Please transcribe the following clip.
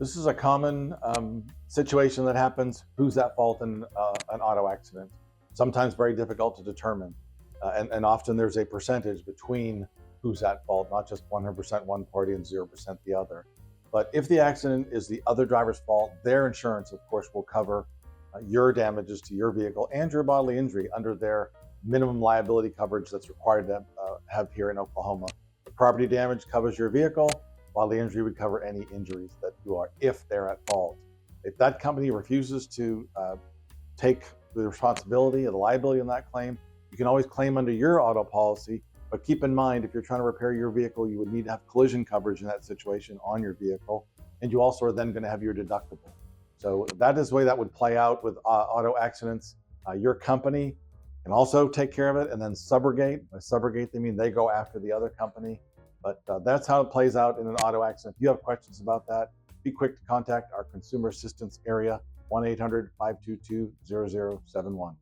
This is a common situation that happens. Who's at fault in an auto accident? Sometimes very difficult to determine. And often there's a percentage between who's at fault, not just 100% one party and 0% the other. But if the accident is the other driver's fault, their insurance, of course, will cover your damages to your vehicle and your bodily injury under their minimum liability coverage that's required to have here in Oklahoma. The property damage covers your vehicle. Bodily injury would cover any injuries that you are if they're at fault. If that company refuses to take the responsibility or the liability on that claim, you can always claim under your auto policy. But keep in mind, if you're trying to repair your vehicle, you would need to have collision coverage in that situation on your vehicle. And you also are then going to have your deductible. So that is the way that would play out with auto accidents. Your company can also take care of it and then subrogate. By subrogate, they mean they go after the other company. But that's how it plays out in an auto accident. If you have questions about that, be quick to contact our consumer assistance area, 1-800-522-0071.